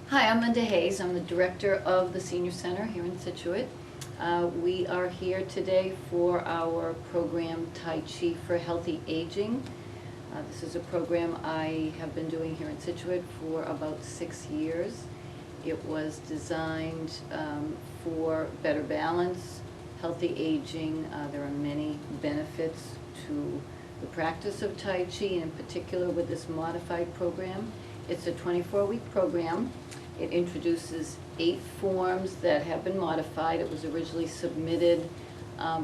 Hi, I'm Linda Hayes. I'm the director of the Senior Center here in Scituate. We are here today for our program Tai Chi for Healthy Aging. This is a program I have been doing here in Scituate for about 6 years. It was designed for better balance, healthy aging. There are many benefits to the practice of Tai Chi, and in particular with this modified program. It's a 24-week program. It introduces 8 forms that have been modified. It was originally submitted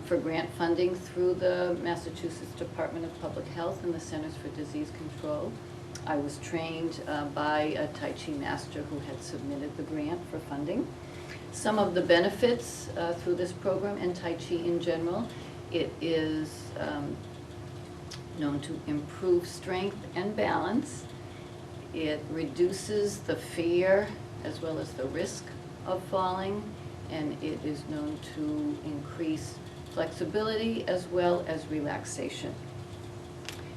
for grant funding through the Massachusetts Department of Public Health and the Centers for Disease Control. I was trained by a Tai Chi master who had submitted the grant for funding. Some of the benefits through this program and Tai Chi in general: it is known to improve strength and balance. It reduces the fear as well as the risk of falling, and it is known to increase flexibility as well as relaxation.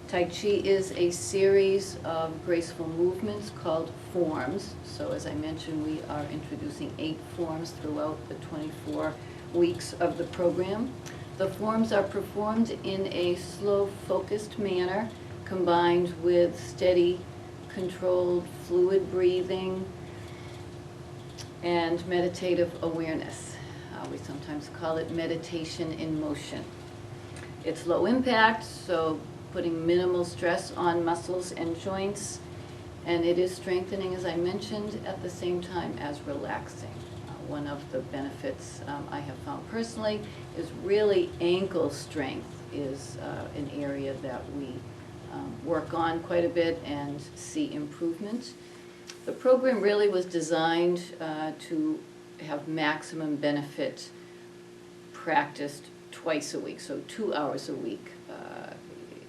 Tai Chi is a series of graceful movements called forms. So as I mentioned, we are introducing 8 forms throughout the 24 weeks of the program. The forms are performed in a slow, focused manner, combined with steady, controlled, fluid breathing and meditative awareness. We sometimes call it meditation in motion. It's low impact, so putting minimal stress on muscles and joints, and it is strengthening, as I mentioned, at the same time as relaxing. One of the benefits I have found personally is really ankle strength is an area that we work on quite a bit and see improvement. The program really was designed to have maximum benefit practiced twice a week, so 2 hours a week.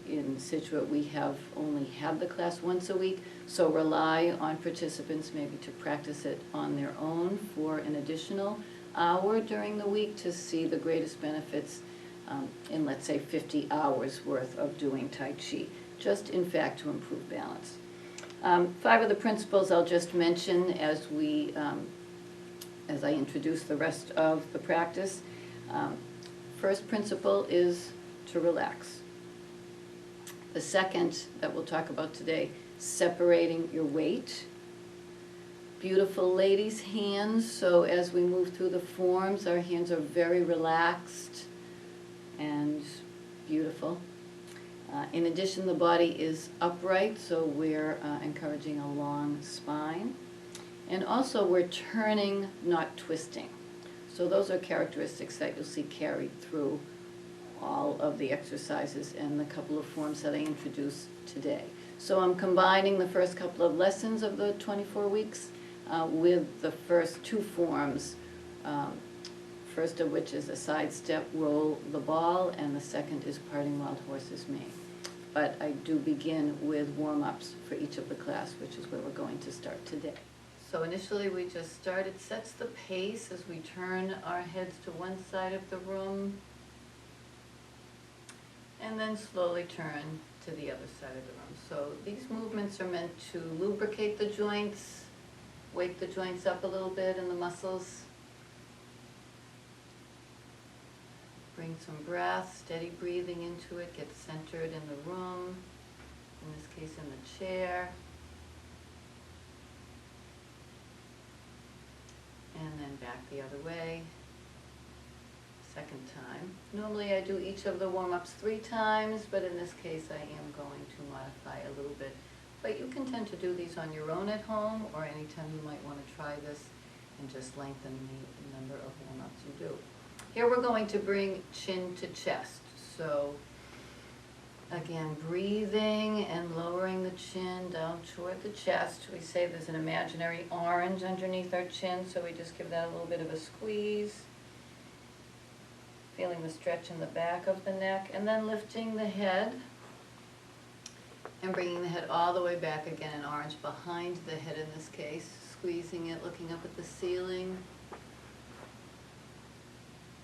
In Scituate, we have only had the class once a week, so rely on participants maybe to practice it on their own for an additional hour during the week to see the greatest benefits in, let's say, 50 hours worth of doing Tai Chi, just in fact to improve balance. 5 of the principles I'll just mention as I introduce the rest of the practice. First principle is to relax. The second that we'll talk about today, separating your weight. Beautiful ladies' hands, so as we move through the forms, our hands are very relaxed and beautiful. In addition, the body is upright, so we're encouraging a long spine. And also we're turning, not twisting. So those are characteristics that you'll see carried through all of the exercises and the couple of forms that I introduced today. So I'm combining the first couple of lessons of the 24 weeks with the first 2 forms, first of which is a side step, roll the ball, and the second is parting wild horse's mane. But I do begin with warm-ups for each of the class, which is where we're going to start today. So initially we just start. It sets the pace as we turn our heads to one side of the room and then slowly turn to the other side of the room. So these movements are meant to lubricate the joints, wake the joints up a little bit and the muscles. Bring some breath, steady breathing into it, get centered in the room, in this case in the chair. And then back the other way. Second time. Normally I do each of the warm-ups 3 times, but in this case I am going to modify a little bit. But you can tend to do these on your own at home, or anytime you might want to try this and just lengthen the number of warm-ups you do. Here we're going to bring chin to chest. So again, breathing and lowering the chin down toward the chest. We say there's an imaginary orange underneath our chin, so we just give that a little bit of a squeeze. Feeling the stretch in the back of the neck, and then lifting the head and bringing the head all the way back again, an orange behind the head in this case, squeezing it, looking up at the ceiling.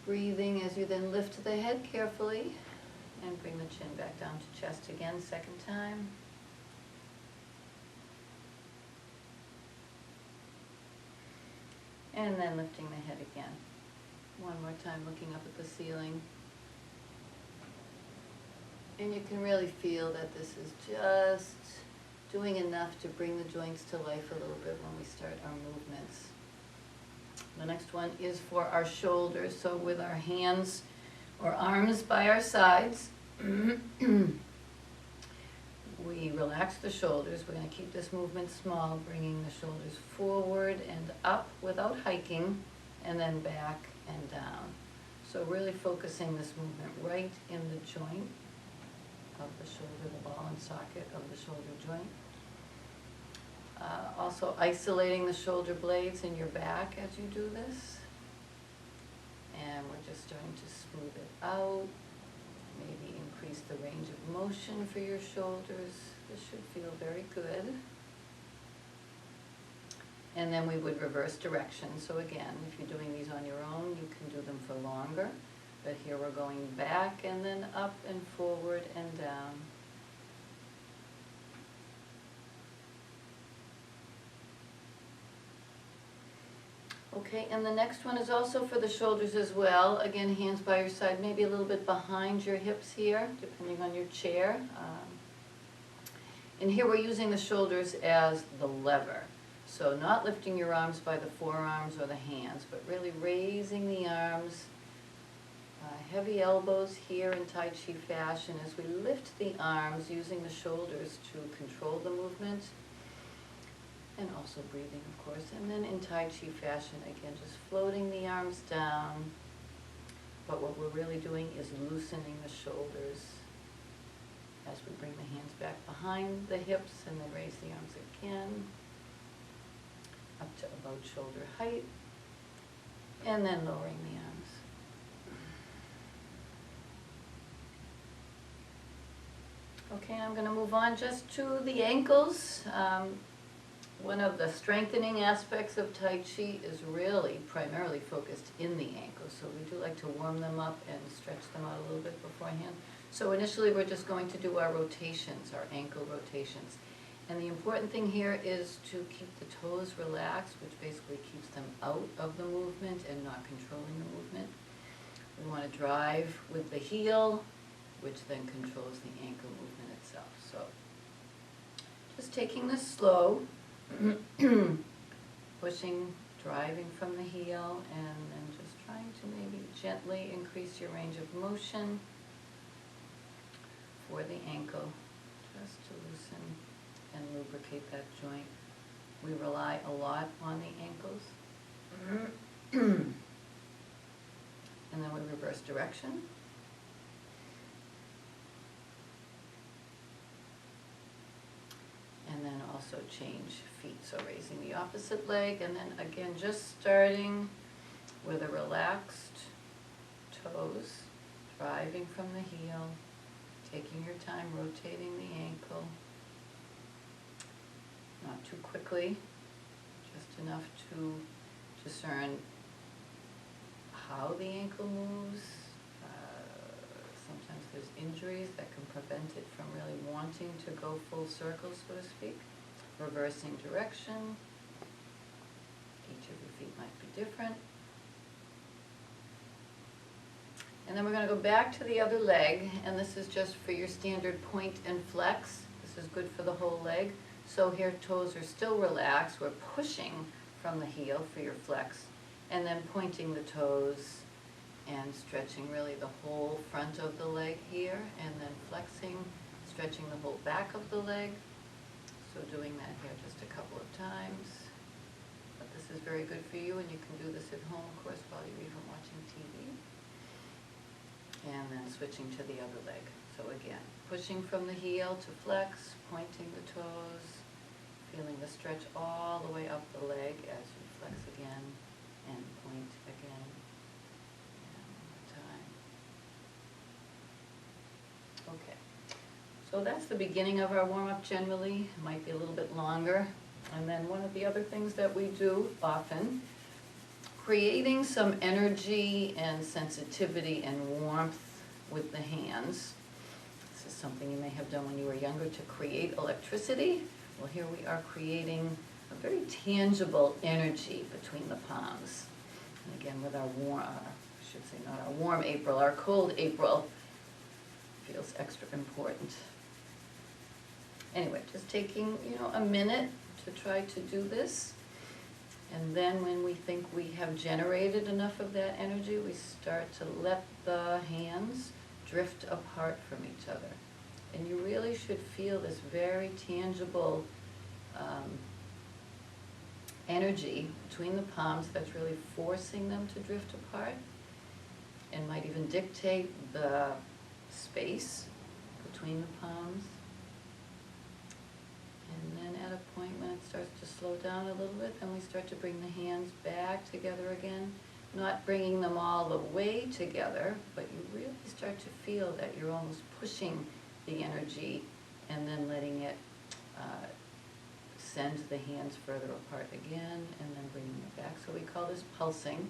Breathing as you then lift the head carefully and bring the chin back down to chest again, second time. And then lifting the head again. One more time, looking up at the ceiling. And you can really feel that this is just doing enough to bring the joints to life a little bit when we start our movements. The next one is for our shoulders. So with our hands or arms by our sides, we relax the shoulders. We're going to keep this movement small, bringing the shoulders forward and up without hiking, and then back and down. So really focusing this movement right in the joint of the shoulder, the ball and socket of the shoulder joint. Also isolating the shoulder blades in your back as you do this. And we're just starting to smooth it out. Maybe increase the range of motion for your shoulders. This should feel very good. And then we would reverse direction. So again, if you're doing these on your own, you can do them for longer. But here we're going back and then up and forward and down. Okay, and the next one is also for the shoulders as well. Again, hands by your side, maybe a little bit behind your hips here, depending on your chair. And here we're using the shoulders as the lever. So not lifting your arms by the forearms or the hands, but really raising the arms. Heavy elbows here in Tai Chi fashion as we lift the arms, using the shoulders to control the movement. And also breathing, of course. And then in Tai Chi fashion, again, just floating the arms down. But what we're really doing is loosening the shoulders as we bring the hands back behind the hips and then raise the arms again up to about shoulder height, and then lowering the arms. Okay, I'm going to move on just to the ankles. One of the strengthening aspects of Tai Chi is really primarily focused in the ankles. So we do like to warm them up and stretch them out a little bit beforehand. So initially we're just going to do our rotations, our ankle rotations. And the important thing here is to keep the toes relaxed, which basically keeps them out of the movement and not controlling the movement. We want to drive with the heel, which then controls the ankle movement itself. So just taking this slow, pushing, driving from the heel, and then just trying to maybe gently increase your range of motion for the ankle, just to loosen and lubricate that joint. We rely a lot on the ankles. And then we reverse direction. And then also change feet, so raising the opposite leg, and then again just starting with a relaxed toes, driving from the heel, taking your time rotating the ankle, not too quickly, just enough to discern how the ankle moves. Sometimes there's injuries that can prevent it from really wanting to go full circle, so to speak. Reversing direction. Each of your feet might be different. And then we're going to go back to the other leg, and this is just for your standard point and flex. This is good for the whole leg. So here toes are still relaxed. We're pushing from the heel for your flex, and then pointing the toes and stretching really the whole front of the leg here, and then flexing, stretching the whole back of the leg. So doing that here just a couple of times. But this is very good for you, and you can do this at home, of course, while you're even watching TV. And then switching to the other leg. So again, pushing from the heel to flex, pointing the toes, feeling the stretch all the way up the leg as you flex again and point again. Okay, so that's the beginning of our warm-up generally. It might be a little bit longer. And then one of the other things that we do often, creating some energy and sensitivity and warmth with the hands. This is something you may have done when you were younger to create electricity. Well, here we are creating a very tangible energy between the palms. And again, with our warm, I should say not our warm April, our cold April feels extra important. Anyway, just taking, a minute to try to do this. And then when we think we have generated enough of that energy, we start to let the hands drift apart from each other. And you really should feel this very tangible energy between the palms that's really forcing them to drift apart, and might even dictate the space between the palms. And then at a point when it starts to slow down a little bit, then we start to bring the hands back together again. Not bringing them all the way together, but you really start to feel that you're almost pushing the energy and then letting it send the hands further apart again and then bringing it back. So we call this pulsing.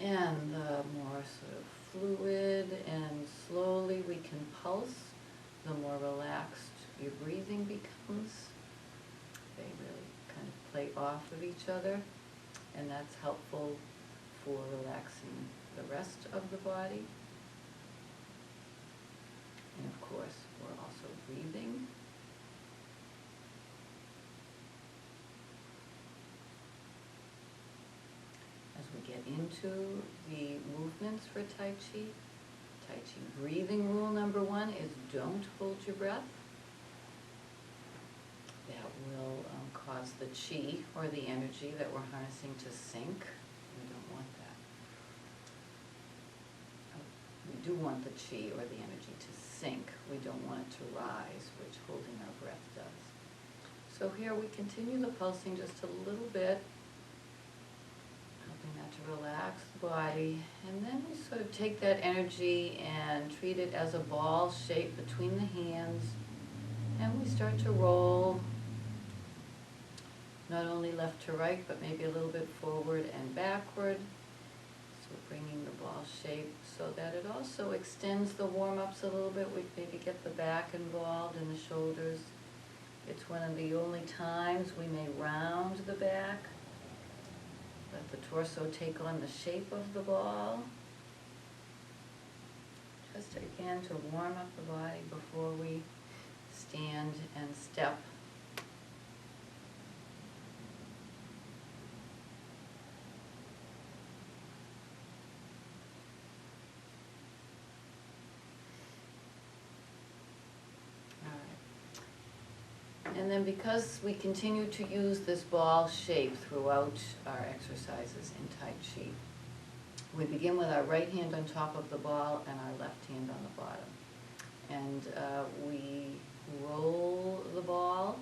And the more sort of fluid and slowly we can pulse, the more relaxed your breathing becomes. They really kind of play off of each other, and that's helpful for relaxing the rest of the body. And of course, we're also breathing. As we get into the movements for Tai Chi, Tai Chi breathing rule number 1 is don't hold your breath. That will cause the chi, or the energy that we're harnessing, to sink. We don't want that. We do want the chi, or the energy, to sink. We don't want it to rise, which holding our breath does. So here we continue the pulsing just a little bit, helping that to relax the body. And then we sort of take that energy and treat it as a ball shape between the hands. And we start to roll, not only left to right, but maybe a little bit forward and backward. So bringing the ball shape so that it also extends the warm-ups a little bit. We maybe get the back involved and the shoulders. It's one of the only times we may round the back. Let the torso take on the shape of the ball. Just again to warm up the body before we stand and step. And then because we continue to use this ball shape throughout our exercises in Tai Chi, we begin with our right hand on top of the ball and our left hand on the bottom. And we roll the ball,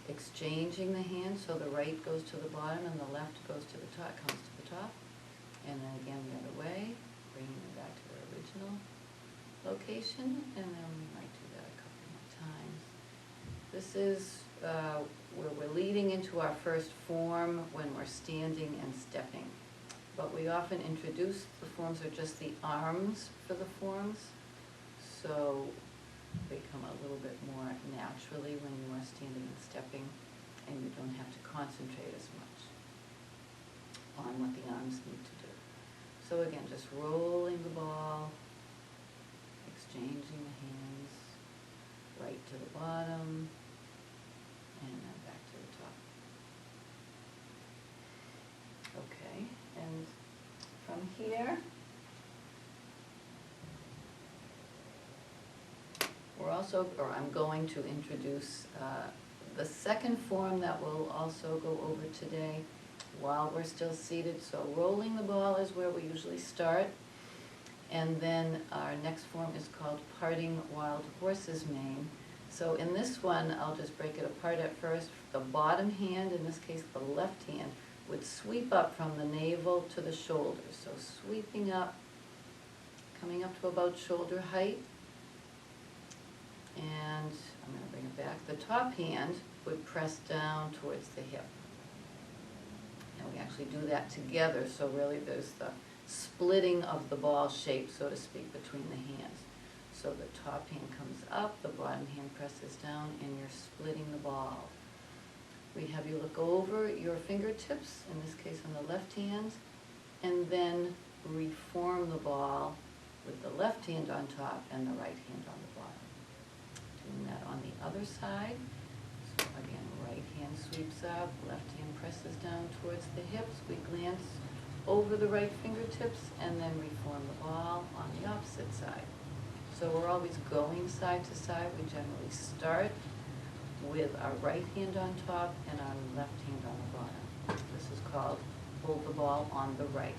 exchanging the hands, so the right goes to the bottom and the left goes to the top, comes to the top. And then again the other way, bringing them back to their original location, and then we might do that a couple more times. This is where we're leading into our first form when we're standing and stepping. But we often introduce the forms or just the arms for the forms, so they come a little bit more naturally when you are standing and stepping, and you don't have to concentrate as much on what the arms need to do. So again, just rolling the ball, exchanging the hands, right to the bottom, and then back to the top. Okay, and from here, I'm going to introduce the second form that we'll also go over today while we're still seated. So rolling the ball is where we usually start. And then our next form is called parting wild horse's mane. So in this one, I'll just break it apart at first. The bottom hand, in this case the left hand, would sweep up from the navel to the shoulders. So sweeping up, coming up to about shoulder height. And I'm going to bring it back. The top hand would press down towards the hip. And we actually do that together, so really there's the splitting of the ball shape, so to speak, between the hands. So the top hand comes up, the bottom hand presses down, and you're splitting the ball. we have you look over your fingertips, in this case on the left hand, and then reform the ball with the left hand on top and the right hand on the bottom. Doing that on the other side. So again, right hand sweeps up, left hand presses down towards the hips. We glance over the right fingertips and then reform the ball on the opposite side. So we're always going side to side. We generally start with our right hand on top and our left hand on the bottom. This is called hold the ball on the right.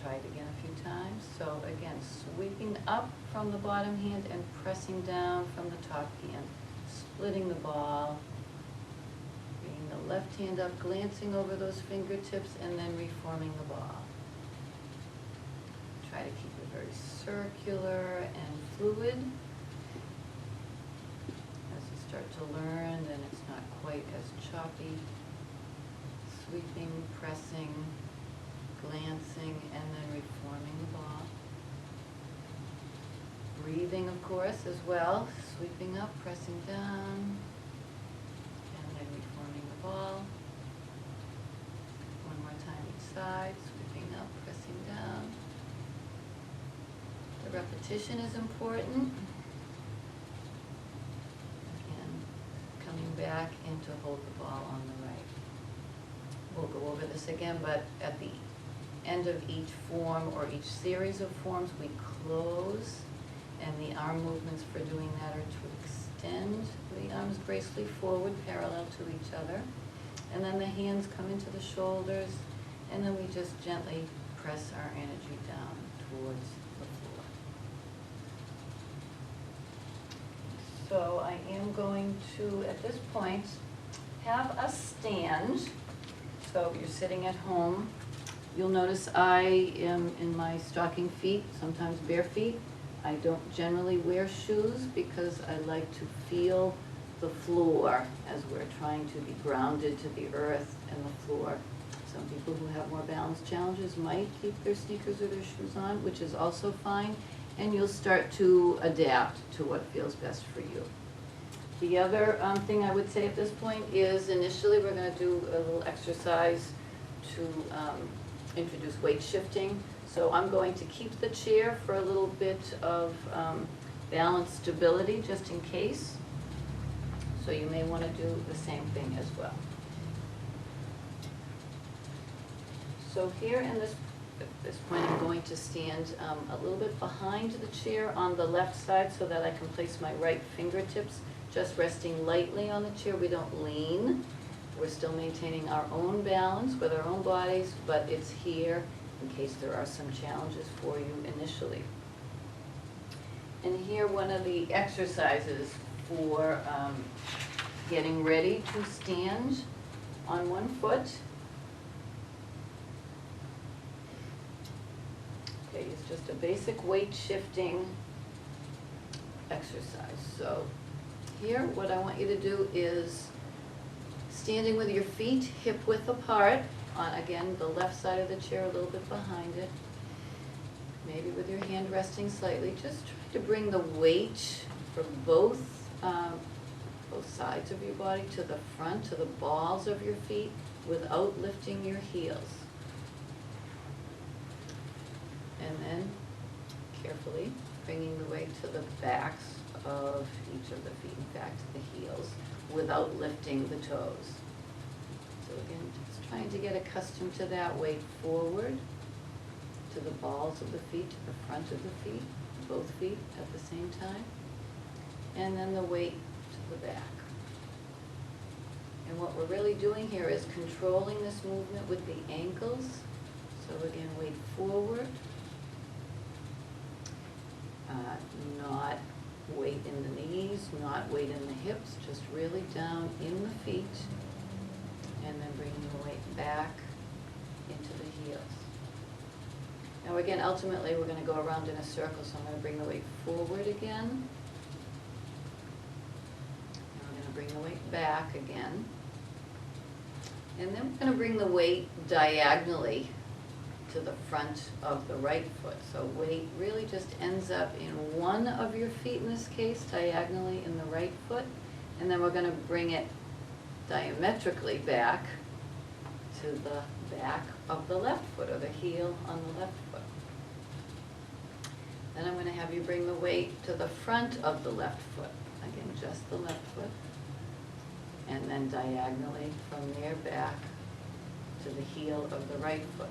Try it again a few times. So again, sweeping up from the bottom hand and pressing down from the top hand, splitting the ball, bringing the left hand up, glancing over those fingertips, and then reforming the ball. Try to keep it very circular and fluid. As you start to learn, then it's not quite as choppy. Sweeping, pressing, glancing, and then reforming the ball. Breathing, of course, as well. Sweeping up, pressing down, and then reforming the ball. One more time each side, sweeping up, pressing down. The repetition is important. Again, coming back into hold the ball on the right. We'll go over this again, but at the end of each form or each series of forms, we close, and the arm movements for doing that are to extend the arms gracefully forward, parallel to each other, and then the hands come into the shoulders, and then we just gently press our energy down towards the floor. So I am going to, at this point, have us stand. So you're sitting at home. You'll notice I am in my stocking feet, sometimes bare feet. I don't generally wear shoes because I like to feel the floor as we're trying to be grounded to the earth and the floor. Some people who have more balance challenges might keep their sneakers or their shoes on, which is also fine, and you'll start to adapt to what feels best for you. The other thing I would say at this point is initially we're going to do a little exercise to introduce weight shifting. So I'm going to keep the chair for a little bit of balance stability just in case. So you may want to do the same thing as well. So here in this point I'm going to stand a little bit behind the chair on the left side so that I can place my right fingertips just resting lightly on the chair. We don't lean. We're still maintaining our own balance with our own bodies, but it's here in case there are some challenges for you initially. And here one of the exercises for getting ready to stand on one foot. Okay, it's just a basic weight shifting exercise. So here, what I want you to do is standing with your feet hip width apart, on again the left side of the chair, a little bit behind it, maybe with your hand resting slightly. Just try to bring the weight from both sides of your body to the front, to the balls of your feet, without lifting your heels. And then carefully bringing the weight to the backs of each of the feet, in fact, the heels, without lifting the toes. So again, just trying to get accustomed to that weight forward, to the balls of the feet, to the front of the feet, both feet at the same time, and then the weight to the back. And what we're really doing here is controlling this movement with the ankles. So again, weight forward, not weight in the knees, not weight in the hips, just really down in the feet, and then bringing the weight back into the heels. Now again, ultimately we're going to go around in a circle, so I'm going to bring the weight forward again, and we're going to bring the weight back again, and then we're going to bring the weight diagonally to the front of the right foot. So weight really just ends up in one of your feet in this case, diagonally in the right foot, and then we're going to bring it diametrically back to the back of the left foot, or the heel on the left foot. Then I'm going to have you bring the weight to the front of the left foot. Again, just the left foot. And then diagonally from there back to the heel of the right foot.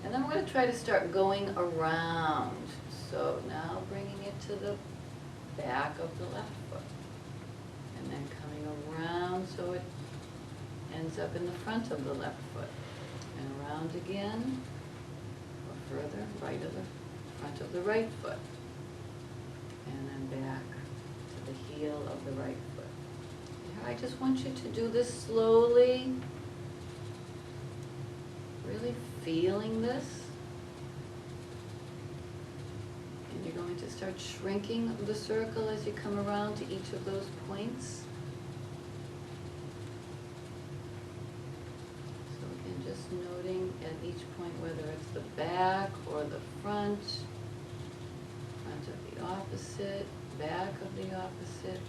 And then we're going to try to start going around. So now bringing it to the back of the left foot. And then coming around so it ends up in the front of the left foot. And around again, or further, right of the front of the right foot. And then back to the heel of the right foot. Here, I just want you to do this slowly. Really feeling this. And you're going to start shrinking the circle as you come around to each of those points. So again, just noting at each point whether it's the back or the front of the opposite, back of the opposite.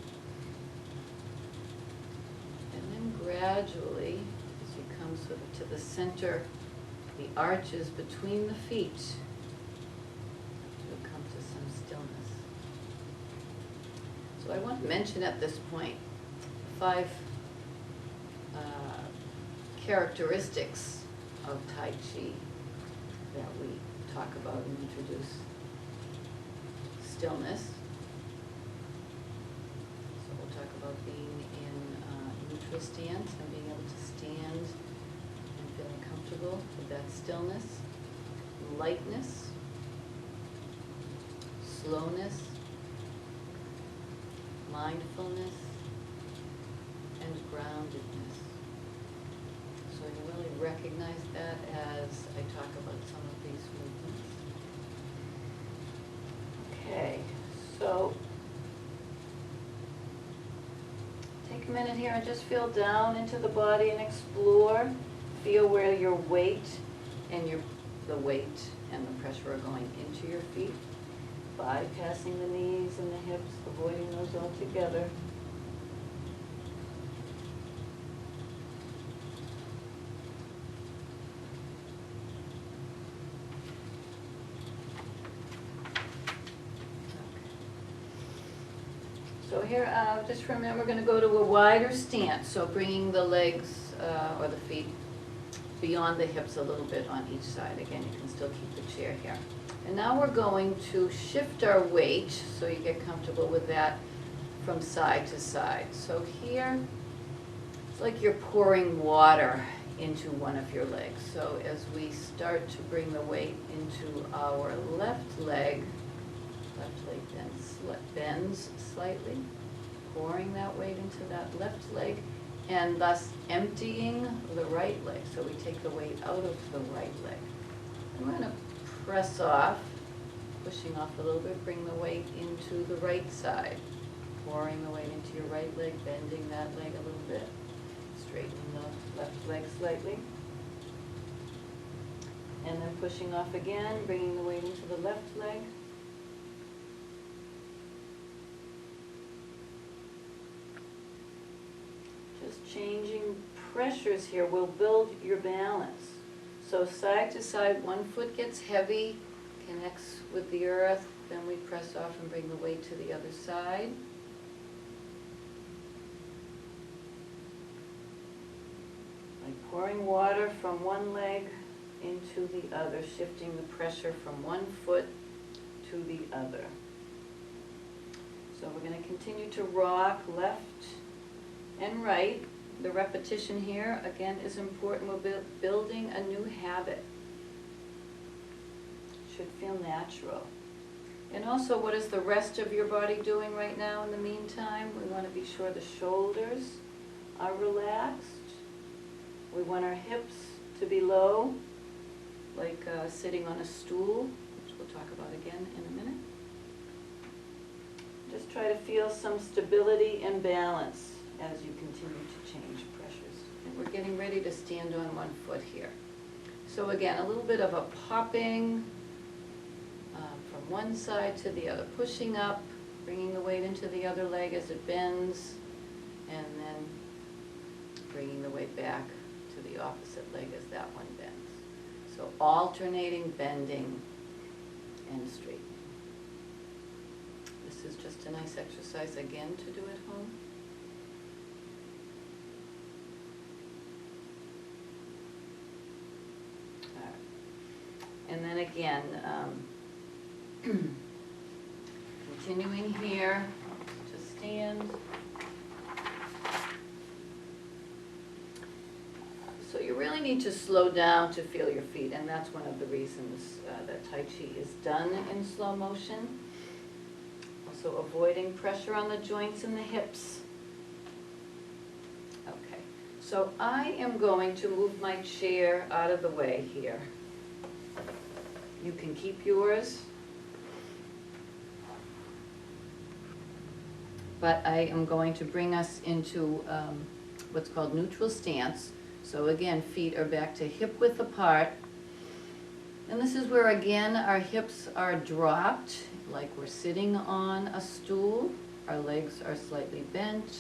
And then gradually, as you come sort of to the center, the arches between the feet, you'll come to some stillness. So I want to mention at this point 5 characteristics of Tai Chi that we talk about and introduce. Stillness. So we'll talk about being in neutral stance and being able to stand and feeling comfortable with that stillness. Lightness, slowness, mindfulness, and groundedness. So you really recognize that as I talk about some of these movements. Okay, so take a minute here and just feel down into the body and explore. Feel where your weight and the weight and the pressure are going into your feet, bypassing the knees and the hips, avoiding those altogether. So here, just remember, we're going to go to a wider stance, so bringing the legs or the feet beyond the hips a little bit on each side. Again, you can still keep the chair here. And now we're going to shift our weight, so you get comfortable with that, from side to side. So here, it's like you're pouring water into one of your legs. So as we start to bring the weight into our left leg bends slightly, pouring that weight into that left leg, and thus emptying the right leg. So we take the weight out of the right leg. And we're going to press off, pushing off a little bit, bring the weight into the right side, pouring the weight into your right leg, bending that leg a little bit, straightening the left leg slightly. And then pushing off again, bringing the weight into the left leg. Just changing pressures here will build your balance. So side to side, one foot gets heavy, connects with the earth, then we press off and bring the weight to the other side. Like pouring water from one leg into the other, shifting the pressure from one foot to the other. So we're going to continue to rock left and right. The repetition here, again, is important. We're building a new habit. It should feel natural. And also, what is the rest of your body doing right now in the meantime? We want to be sure the shoulders are relaxed. We want our hips to be low, like sitting on a stool, which we'll talk about again in a minute. Just try to feel some stability and balance as you continue to change pressures. And we're getting ready to stand on one foot here. So again, a little bit of a popping from one side to the other, pushing up, bringing the weight into the other leg as it bends, and then it back to the opposite leg as that one bends. So alternating bending and straight. This is just a nice exercise again to do at home. All right. And then again, continuing here to stand. So you really need to slow down to feel your feet, and that's one of the reasons that Tai Chi is done in slow motion. Also avoiding pressure on the joints and the hips. Okay, so I am going to move my chair out of the way here. You can keep yours. But I am going to bring us into what's called neutral stance. So again, feet are back to hip width apart. And this is where, again, our hips are dropped, like we're sitting on a stool. Our legs are slightly bent.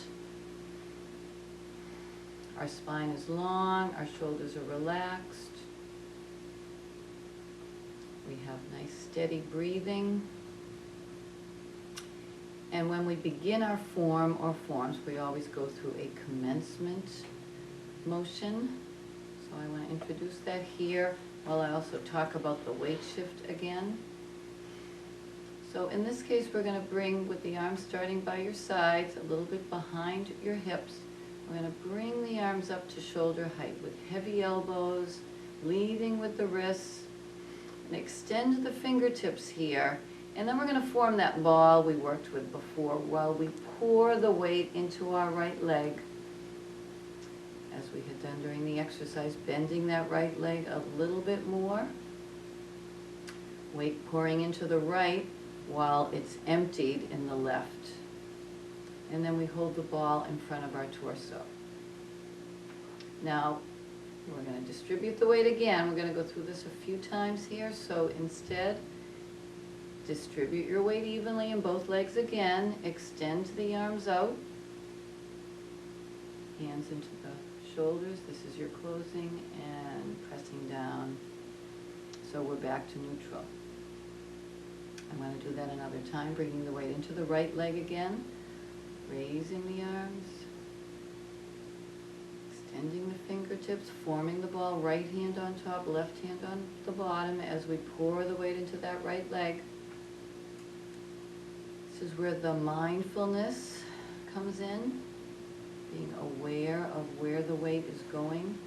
Our spine is long, our shoulders are relaxed. We have nice steady breathing. And when we begin our form or forms, we always go through a commencement motion. So I want to introduce that here while I also talk about the weight shift again. So in this case, we're going to bring, with the arms starting by your sides, a little bit behind your hips. We're going to bring the arms up to shoulder height with heavy elbows, leading with the wrists, and extend the fingertips here. And then we're going to form that ball we worked with before while we pour the weight into our right leg, as we had done during the exercise, bending that right leg a little bit more. Weight pouring into the right while it's emptied in the left. And then we hold the ball in front of our torso. Now, we're going to distribute the weight again. We're going to go through this a few times here. So instead, distribute your weight evenly in both legs again. Extend the arms out. Hands into the shoulders. This is your closing, and pressing down. So we're back to neutral. I'm going to do that another time, bringing the weight into the right leg again. Raising the arms. Extending the fingertips, forming the ball, right hand on top, left hand on the bottom as we pour the weight into that right leg. This is where the mindfulness comes in, being aware of where the weight is going.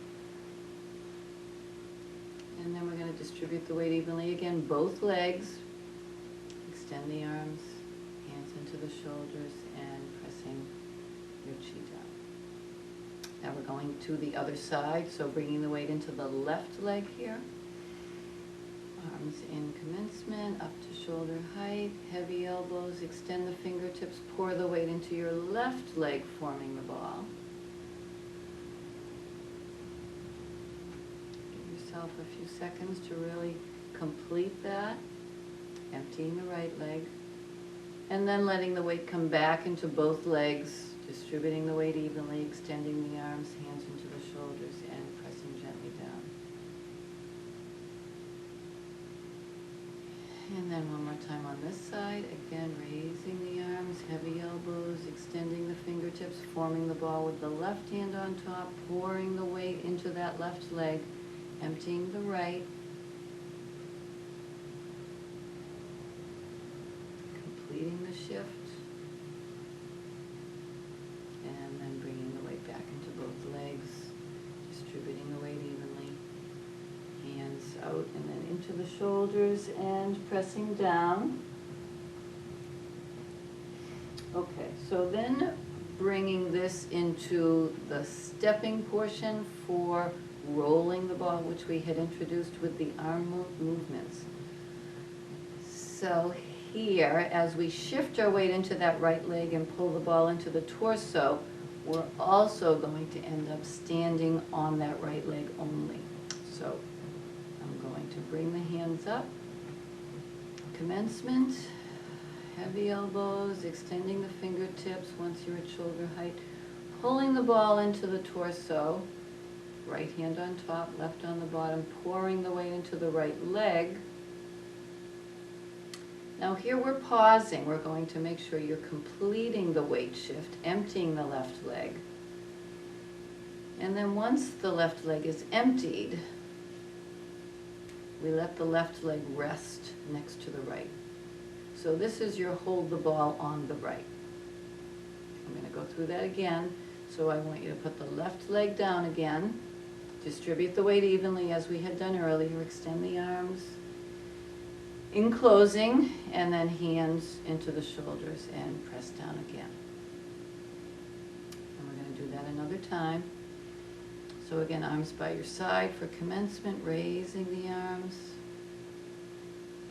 And then we're going to distribute the weight evenly again, both legs. Extend the arms, hands into the shoulders, and pressing your chi down. Now we're going to the other side, so bringing the weight into the left leg here. Arms in commencement, up to shoulder height, heavy elbows, extend the fingertips, pour the weight into your left leg, forming the ball. Give yourself a few seconds to really complete that, emptying the right leg, and then letting the weight come back into both legs, distributing the weight evenly, extending the arms, hands into the shoulders, and pressing gently down. And then one more time on this side, again raising the arms, heavy elbows, extending the fingertips, forming the ball with the left hand on top, pouring the weight into that left leg, emptying the right, completing the shift, and then bringing the weight back into both legs, distributing the weight evenly, hands out and then into the shoulders and pressing down. Okay, so then bringing this into the stepping portion for rolling the ball, which we had introduced with the arm movements. So here, as we shift our weight into that right leg and pull the ball into the torso, we're also going to end up standing on that right leg only. So I'm going to bring the hands up, commencement, heavy elbows, extending the fingertips once you're at shoulder height, pulling the ball into the torso, right hand on top, left on the bottom, pouring the weight into the right leg. Now here we're pausing. We're going to make sure you're completing the weight shift, emptying the left leg. And then once the left leg is emptied, we let the left leg rest next to the right. So this is your hold the ball on the right. I'm going to go through that again. So I want you to put the left leg down again, distribute the weight evenly as we had done earlier, extend the arms in closing, and then hands into the shoulders and press down again. And we're going to do that another time. So again, arms by your side for commencement, raising the arms,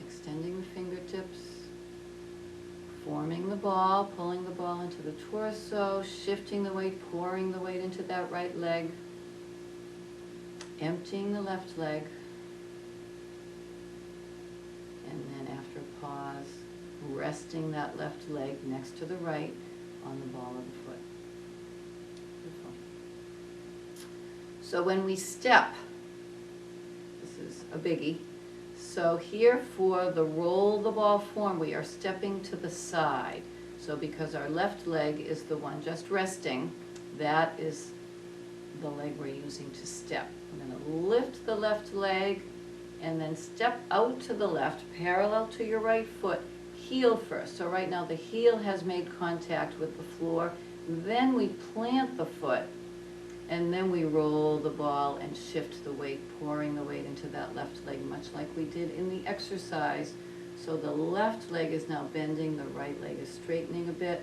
extending the fingertips, forming the ball, pulling the ball into the torso, shifting the weight, pouring the weight into that right leg, emptying the left leg, and then after a pause, resting that left leg next to the right on the ball of the foot. Beautiful. So when we step, this is a biggie. So here for the roll the ball form, we are stepping to the side. So because our left leg is the one just resting, that is the leg we're using to step. I'm going to lift the left leg and then step out to the left, parallel to your right foot, heel first. So right now the heel has made contact with the floor. Then we plant the foot, and then we roll the ball and shift the weight, pouring the weight into that left leg, much like we did in the exercise. So the left leg is now bending, the right leg is straightening a bit.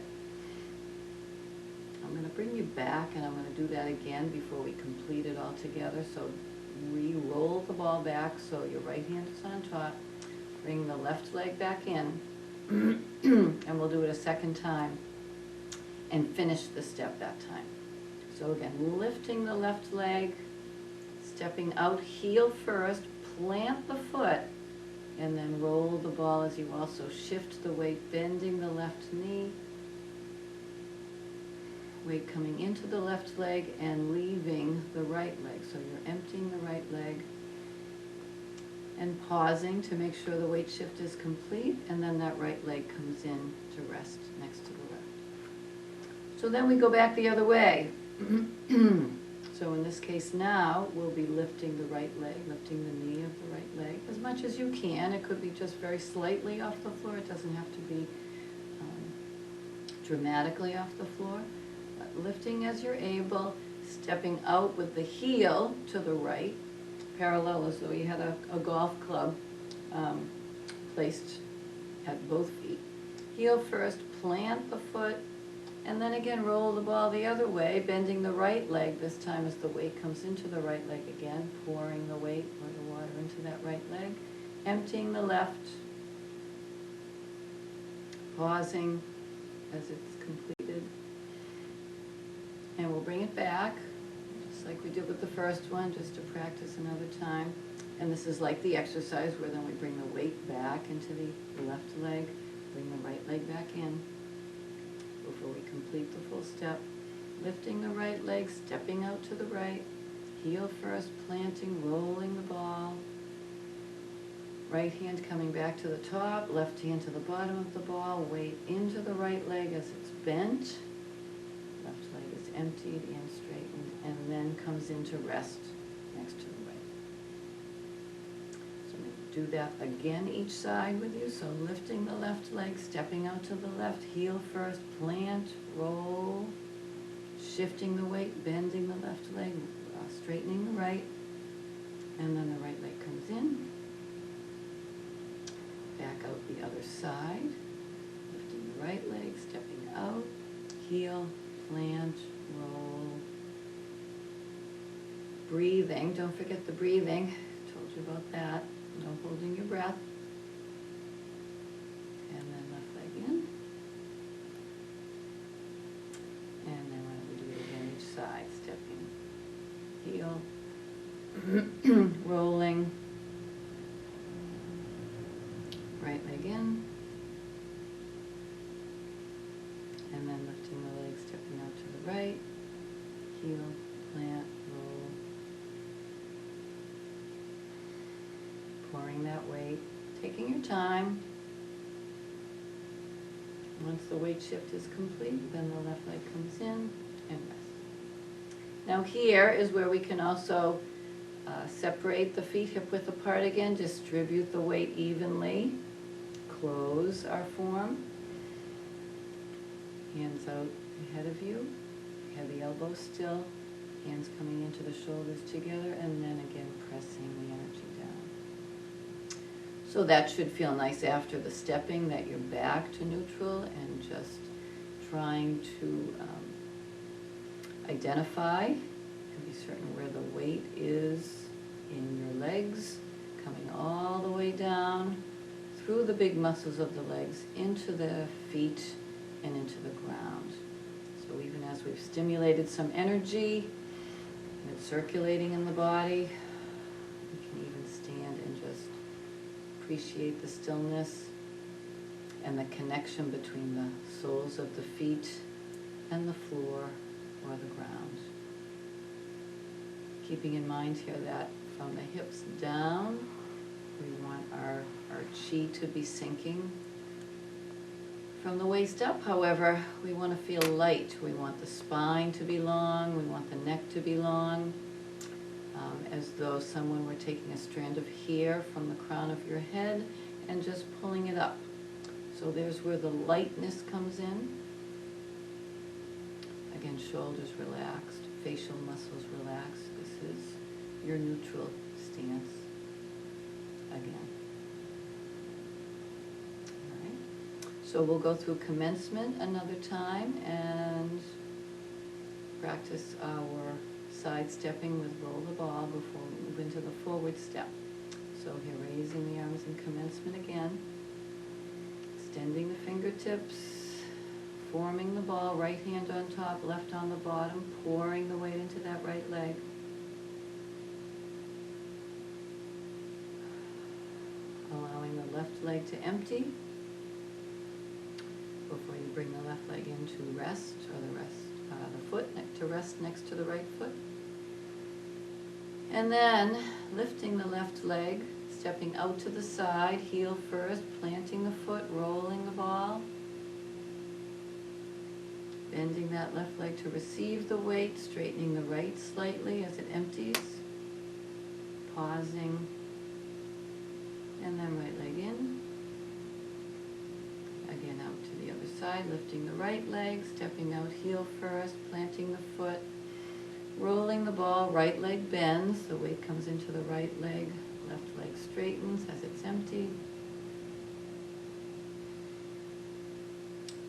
I'm going to bring you back, and I'm going to do that again before we complete it all together. So re-roll the ball back, so your right hand is on top. Bring the left leg back in, and we'll do it a second time, and finish the step that time. So again, lifting the left leg, stepping out, heel first, plant the foot, and then roll the ball as you also shift the weight, bending the left knee, weight coming into the left leg and leaving the right leg. So you're emptying the right leg and pausing to make sure the weight shift is complete, and then that right leg comes in to rest next to the left. So then we go back the other way. So in this case now, we'll be lifting the right leg, lifting the knee of the right leg as much as you can. It could be just very slightly off the floor. It doesn't have to be dramatically off the floor. But lifting as you're able, stepping out with the heel to the right, parallel as though you had a golf club placed at both feet. Heel first, plant the foot, and then again roll the ball the other way, bending the right leg this time as the weight comes into the right leg again, pouring the weight or the water into that right leg, emptying the left, pausing as it's completed, and we'll bring it back, just like we did with the first one, just to practice another time. And this is like the exercise where then we bring the weight back into the left leg, bring the right leg back in, before we complete the full step. Lifting the right leg, stepping out to the right, heel first, planting, rolling the ball. Right hand coming back to the top, left hand to the bottom of the ball, weight into the right leg as it's bent. Left leg is emptied and straightened, and then comes into rest next to the right. So I'm going to do that again each side with you. So lifting the left leg, stepping out to the left, heel first, plant, roll, shifting the weight, bending the left leg, straightening the right, and then the right leg comes in. Back out the other side, lifting the right leg, stepping out, heel, plant, roll, breathing. Don't forget the breathing. Told you about that. No holding your breath. And then left leg in. And then why don't we do it again each side, stepping, heel, rolling, right leg in, and then lifting the leg, stepping out to the right, heel, plant, roll, pouring that weight, taking your time. Once the weight shift is complete, then the left leg comes in and rests. Now here is where we can also separate the feet hip-width apart again, distribute the weight evenly, close our form, hands out ahead of you, have the elbows still, hands coming into the shoulders together, and then again pressing the energy down. So that should feel nice after the stepping, that you're back to neutral and just trying to identify and be certain where the weight is in your legs, coming all the way down through the big muscles of the legs into the feet and into the ground. So even as we've stimulated some energy and it's circulating in the body, we can even stand and just appreciate the stillness and the connection between the soles of the feet and the floor or the ground. Keeping in mind here that from the hips down, we want our chi to be sinking. From the waist up, however, we want to feel light. We want the spine to be long, we want the neck to be long, as though someone were taking a strand of hair from the crown of your head and just pulling it up. So there's where the lightness comes in. Again, shoulders relaxed, facial muscles relaxed. This is your neutral stance again. All right. So we'll go through commencement another time and practice our side stepping with roll the ball before we move into the forward step. So here, raising the arms in commencement again, extending the fingertips, forming the ball, right hand on top, left on the bottom, pouring the weight into that right leg. Allowing the left leg to empty before you bring the left leg into rest, or the foot to rest next to the right foot. And then lifting the left leg, stepping out to the side, heel first, planting the foot, rolling the ball. Bending that left leg to receive the weight, straightening the right slightly as it empties. Pausing. And then right leg in. Again out to the other side, lifting the right leg, stepping out heel first, planting the foot, rolling the ball, right leg bends, the weight comes into the right leg, left leg straightens as it's empty.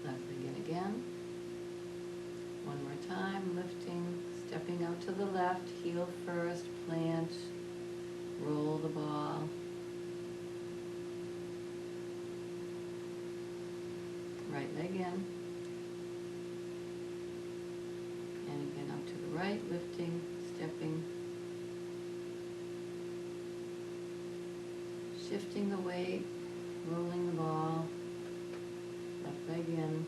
Left leg in again. One more time, lifting, stepping out to the left, heel first, plant, roll the ball. Right leg in. And again up to the right, lifting, stepping, shifting the weight, rolling the ball, left leg in.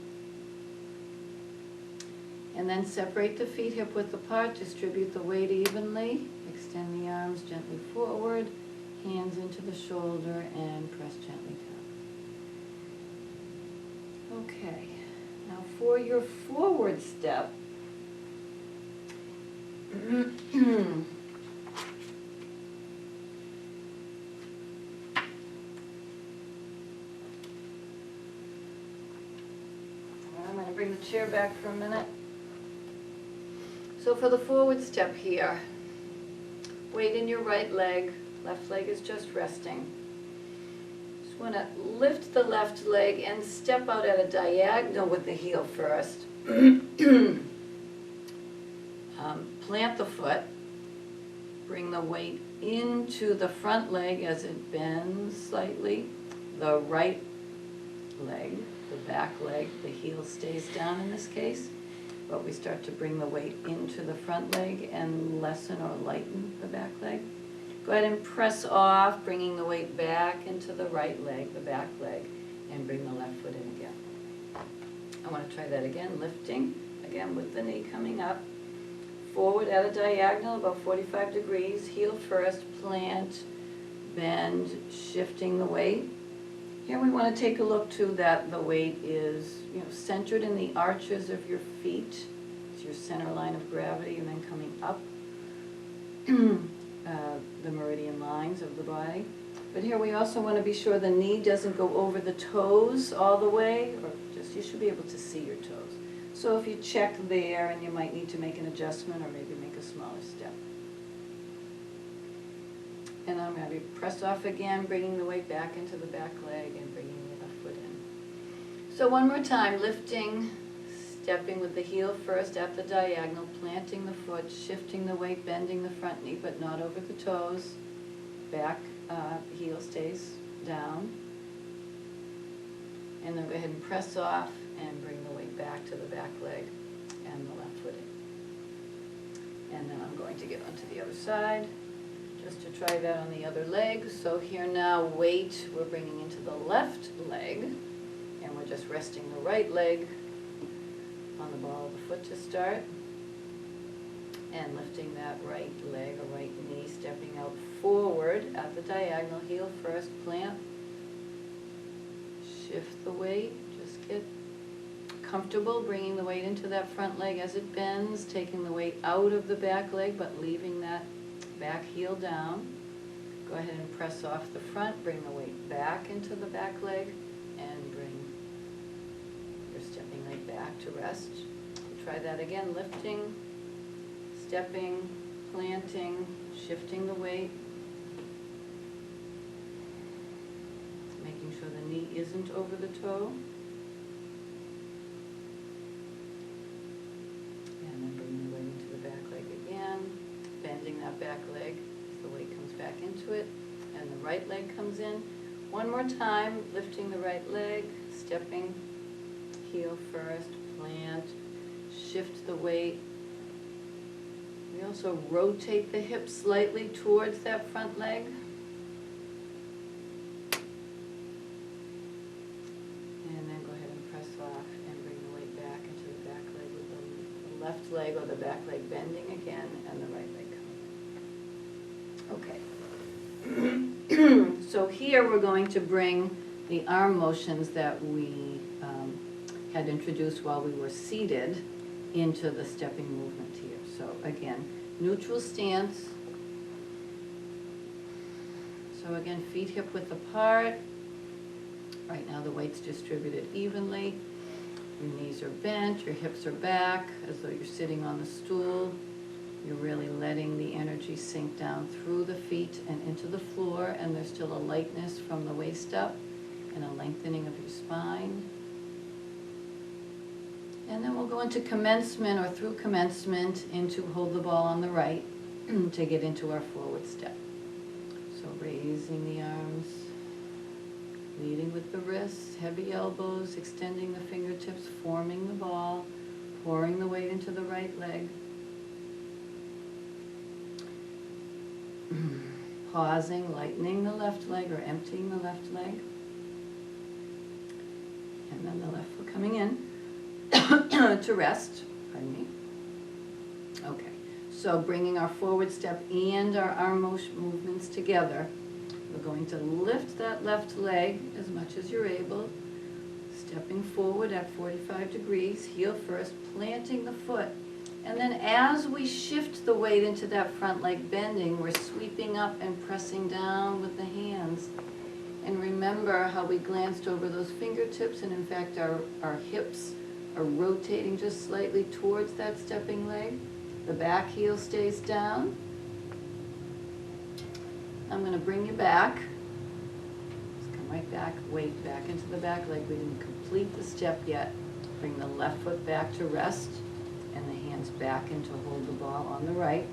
And then separate the feet hip-width apart, distribute the weight evenly, extend the arms gently forward, hands into the shoulder, and press gently down. Okay, now for your forward step, I'm going to bring the chair back for a minute. So for the forward step here, weight in your right leg, left leg is just resting. Just want to lift the left leg and step out at a diagonal with the heel first. Plant the foot, bring the weight into the front leg as it bends slightly. The right leg, the back leg, the heel stays down in this case, but we start to bring the weight into the front leg and lessen or lighten the back leg. Go ahead and press off, bringing the weight back into the right leg, the back leg, and bring the left foot in again. I want to try that again, lifting, again with the knee coming up. Forward at a diagonal, about 45 degrees, heel first, plant, bend, shifting the weight. Here we want to take a look too that the weight is, centered in the arches of your feet. It's your center line of gravity, and then coming up the meridian lines of the body. But here we also want to be sure the knee doesn't go over the toes all the way, or just, you should be able to see your toes. So if you check there, and you might need to make an adjustment or maybe make a smaller step. And I'm going to press off again, bringing the weight back into the back leg and bringing the left foot in. So one more time, lifting, stepping with the heel first at the diagonal, planting the foot, shifting the weight, bending the front knee, but not over the toes. Back heel stays down. And then go ahead and press off and bring the weight back to the back leg and the left foot in. And then I'm going to get onto the other side, just to try that on the other leg. So here now, weight we're bringing into the left leg, and we're just resting the right leg on the ball of the foot to start, and lifting that right leg or right knee, stepping out forward at the diagonal, heel first, plant, shift the weight, just get comfortable bringing the weight into that front leg as it bends, taking the weight out of the back leg but leaving that back heel down. Go ahead and press off the front, bring the weight back into the back leg, and bring your stepping leg back to rest. Try that again, lifting, stepping, planting, shifting the weight, making sure the knee isn't over the toe, and then bringing the weight into the back leg again, bending that back leg as the weight comes back into it, and the right leg comes in. One more time, lifting the right leg, stepping, heel first, plant, shift the weight. We also rotate the hips slightly towards that front leg. And then go ahead and press off and bring the weight back into the back leg with the left leg or the back leg bending again and the right leg coming. Okay. So here we're going to bring the arm motions that we had introduced while we were seated into the stepping movement here. So again, neutral stance. So again, feet hip width apart. Right now the weight's distributed evenly. Your knees are bent, your hips are back, as though you're sitting on the stool. You're really letting the energy sink down through the feet and into the floor, and there's still a lightness from the waist up and a lengthening of your spine. And then we'll go into commencement, or through commencement into hold the ball on the right to get into our forward step. So raising the arms, leading with the wrists, heavy elbows, extending the fingertips, forming the ball, pouring the weight into the right leg. Pausing, lightening the left leg or emptying the left leg. And then the left foot coming in to rest, pardon me. Okay, so bringing our forward step and our arm motion movements together, we're going to lift that left leg as much as you're able, stepping forward at 45 degrees, heel first, planting the foot. And then as we shift the weight into that front leg bending, we're sweeping up and pressing down with the hands. And remember how we glanced over those fingertips, and in fact our hips are rotating just slightly towards that stepping leg. The back heel stays down. I'm going to bring you back. Just come right back, weight back into the back leg. We didn't complete the step yet. Bring the left foot back to rest and the hands back into hold the ball on the right.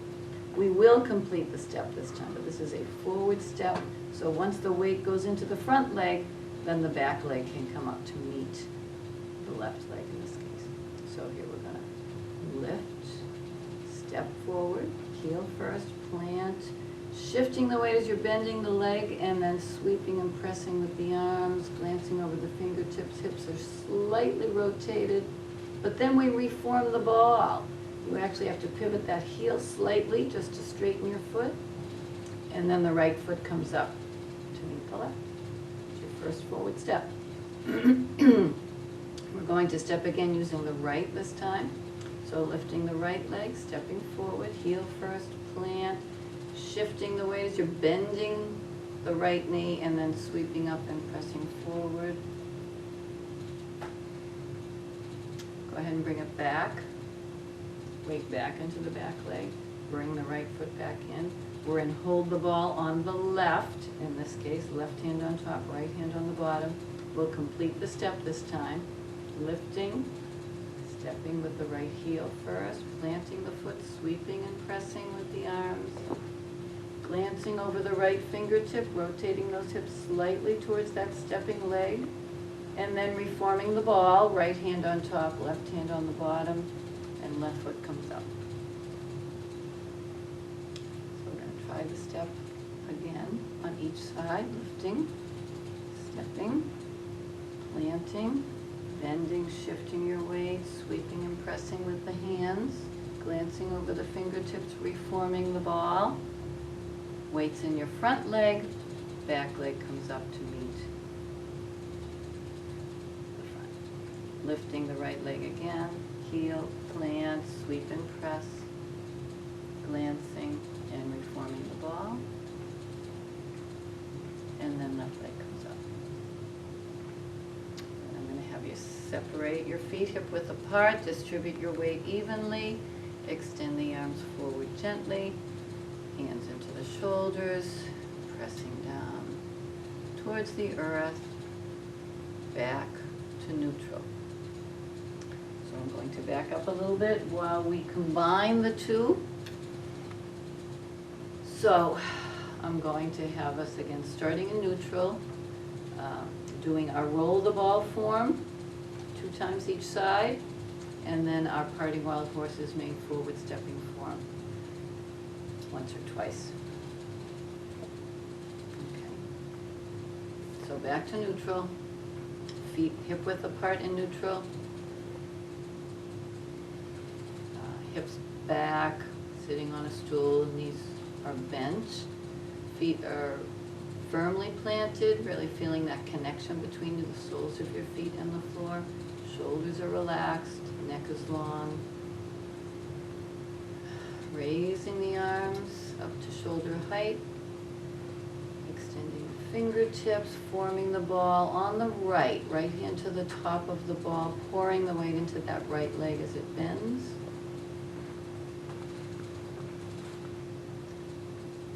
We will complete the step this time, but this is a forward step. So once the weight goes into the front leg, then the back leg can come up to meet the left leg in this case. So here we're going to lift, step forward, heel first, plant, shifting the weight as you're bending the leg, and then sweeping and pressing with the arms, glancing over the fingertips. Hips are slightly rotated, but then we reform the ball. You actually have to pivot that heel slightly just to straighten your foot, and then the right foot comes up to meet the left. It's your first forward step. We're going to step again using the right this time. So lifting the right leg, stepping forward, heel first, plant, shifting the weight as you're bending the right knee and then sweeping up and pressing forward. Go ahead and bring it back. Weight back into the back leg. Bring the right foot back in. We're in hold the ball on the left. In this case, left hand on top, right hand on the bottom. We'll complete the step this time. Lifting, stepping with the right heel first, planting the foot, sweeping and pressing with the arms. Glancing over the right fingertip, rotating those hips slightly towards that stepping leg. And then reforming the ball, right hand on top, left hand on the bottom, and left foot comes up. So we're going to try the step again on each side, lifting, stepping, planting, bending, shifting your weight, sweeping and pressing with the hands, glancing over the fingertips, reforming the ball. Weight's in your front leg, back leg comes up to meet the front. Lifting the right leg again, heel, plant, sweep and press, glancing and reforming the ball. And then left leg comes up. And I'm going to have you separate your feet hip width apart, distribute your weight evenly, extend the arms forward gently, hands into the shoulders, pressing down towards the earth, back to neutral. So I'm going to back up a little bit while we combine the two. So I'm going to have us again starting in neutral, doing our roll the ball form 2 times each side, and then our parting wild horses main forward stepping form once or twice. Okay. So back to neutral, feet hip width apart in neutral, hips back, sitting on a stool, knees are bent, feet are firmly planted, really feeling that connection between the soles of your feet and the floor. Shoulders are relaxed, neck is long. Raising the arms up to shoulder height, extending the fingertips, forming the ball on the right hand to the top of the ball, pouring the weight into that right leg as it bends.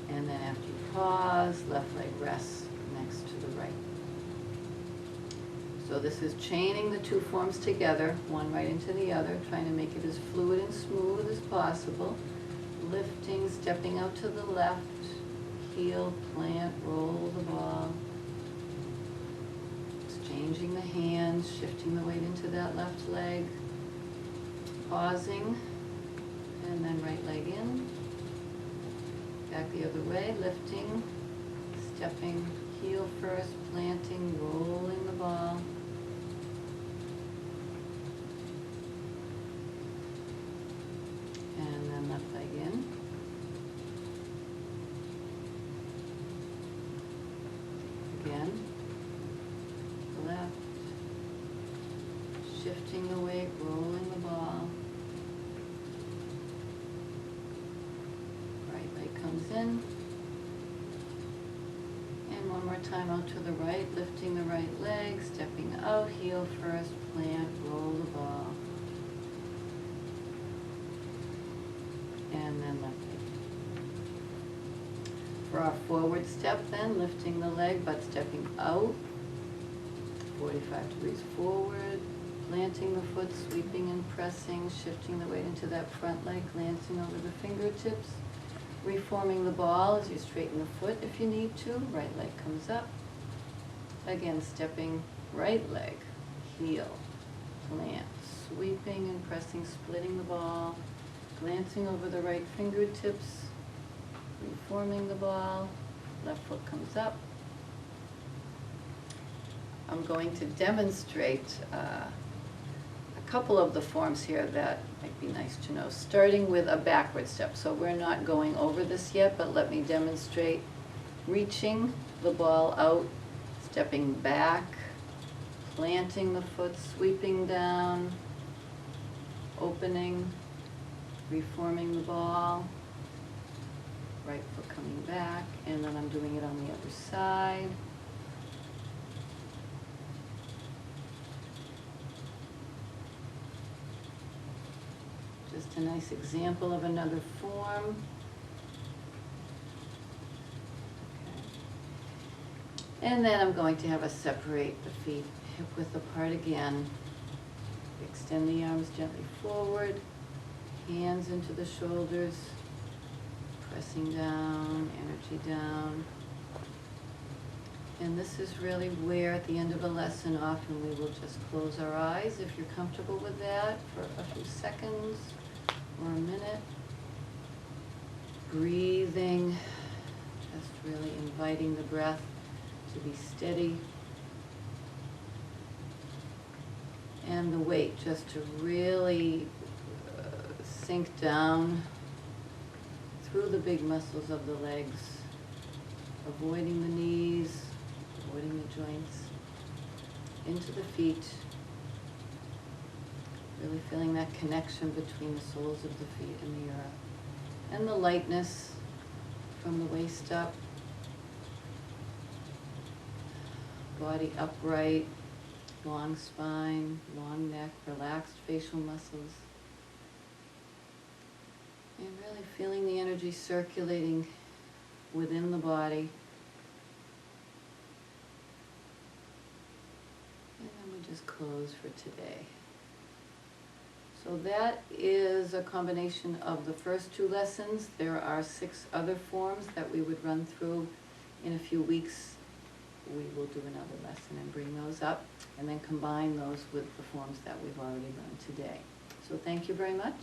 And then after you pause, left leg rests next to the right. So this is chaining the 2 forms together, one right into the other, trying to make it as fluid and smooth as possible. Lifting, stepping out to the left, heel, plant, roll the ball. Exchanging the hands, shifting the weight into that left leg. Pausing, and then right leg in. Back the other way, lifting, stepping, heel first, planting, rolling the ball. And then left leg in. Again, left, shifting the weight, rolling the ball. Right leg comes in. And one more time out to the right, lifting the right leg, stepping out, heel first, plant, roll the ball. And then left leg. For our forward step then, lifting the leg but stepping out, 45 degrees forward, planting the foot, sweeping and pressing, shifting the weight into that front leg, glancing over the fingertips, reforming the ball as you straighten the foot if you need to, right leg comes up. Again, stepping right leg, heel, plant, sweeping and pressing, splitting the ball, glancing over the right fingertips, reforming the ball, left foot comes up. I'm going to demonstrate a couple of the forms here that might be nice to know, starting with a backward step. So we're not going over this yet, but let me demonstrate reaching the ball out, stepping back, planting the foot, sweeping down, opening, reforming the ball, right foot coming back, and then I'm doing it on the other side. Just a nice example of another form. Okay. And then I'm going to have us separate the feet hip width apart again. Extend the arms gently forward, hands into the shoulders, pressing down, energy down. And this is really where at the end of a lesson often we will just close our eyes, if you're comfortable with that, for a few seconds or a minute. Breathing, just really inviting the breath to be steady. And the weight just to really sink down through the big muscles of the legs, avoiding the knees, avoiding the joints, into the feet, really feeling that connection between the soles of the feet and the earth. And the lightness from the waist up, body upright, long spine, long neck, relaxed facial muscles. And really feeling the energy circulating within the body. And then we just close for today. So that is a combination of the first two lessons. There are 6 other forms that we would run through in a few weeks. We will do another lesson and bring those up and then combine those with the forms that we've already run today. So thank you very much.